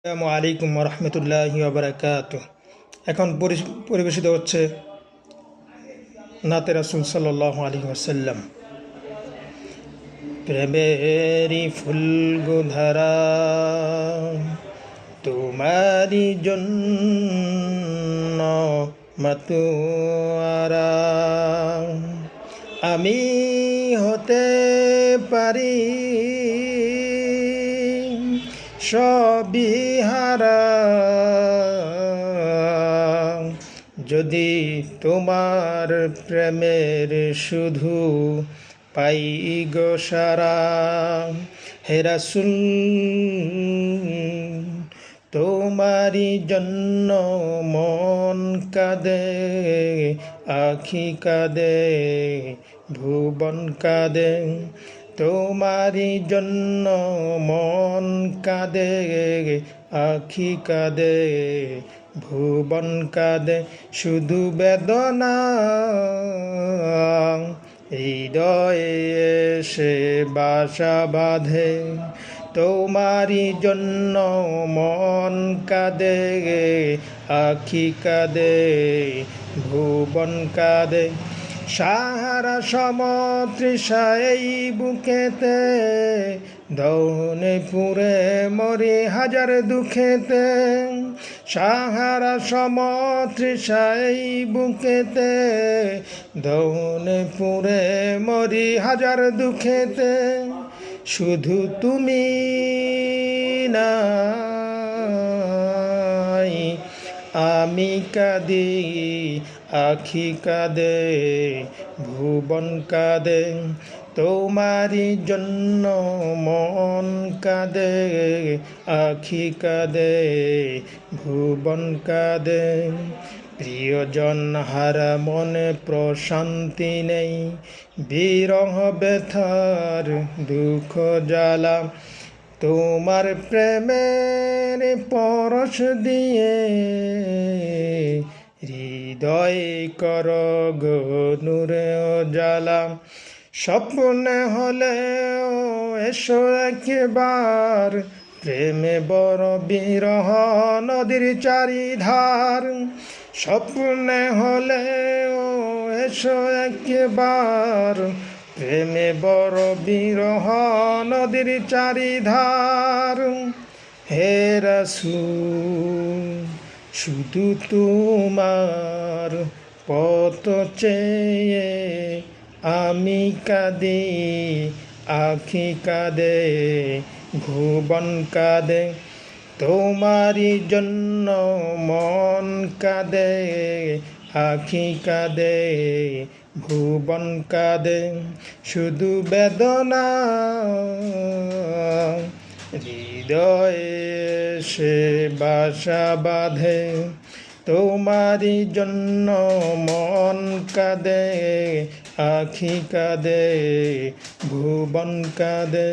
আসসালামু আলাইকুম রহমতুল্লাহি ওয়া এখন পরিবেশিত হচ্ছে নাতে রাসূল সাল্লাল্লাহু আলাইহি ওয়াসাল্লাম। প্রেমেরই ফুলগুধারা তোমারি জন্য মাতুয়ারা, আমি হতে পারি সবই হারা, যদি তোমার প্রেমের শুধু পাই গো সারা। হে রাসূল, তোমারি জন্য মন কাঁদে, আখি কাঁদে, ভুবন কাঁদে। তোমারি জন্য মন কাঁদে, আখি কাঁদে, ভুবন কাঁদে। শুধু বেদনা হৃদয়ে এসে বাসা বাঁধে, তোমারি জন্য মন কাঁদে, আখি কাঁদে, ভুবন কাঁদে। সাহারা সমতৃষা এই বুকেতে, দহনে পুরে মরি হাজার দুঃখেতে। সাহারা সমতৃষা এই বুকেতে, দহনে পুরে মরি হাজার দুঃখেতে। শুধু তুমি নাই, আমি কাঁদি, আখি কাঁদে, ভুবন কাঁদে। তোমারি জন্য মন কাঁদে, আখি কাঁদে, ভুবন কাঁদে। প্রিয়জন হারা মনে প্রশান্তি নেই, বিরহ ব্যথার দুঃখ জ্বালা। তোমার প্রেমের পরশ দিয়ে হৃদয় কর গো নূরে জ্বালা। স্বপ্নে হলেও এসো একবার, প্রেমে বড় বিরহ নদীর চারিধার। স্বপ্নে হলেও এসো একবার, প্রেমে বড় বিরহ নদীর চারিধার। হে রাসূল, শুধু তোমার পথ চেয়ে আমি কাঁদি, আখি কাঁদে, ভুবন কাঁদে। তোমারি জন্য মন কাঁদে, আখি কাঁদে, ভুবন কাঁদে। শুধু বেদনা হৃদয়ে সে বাসা বাঁধে, তোমারি জন্য মন কাঁদে, আখি কাঁদে, ভুবন কাঁদে।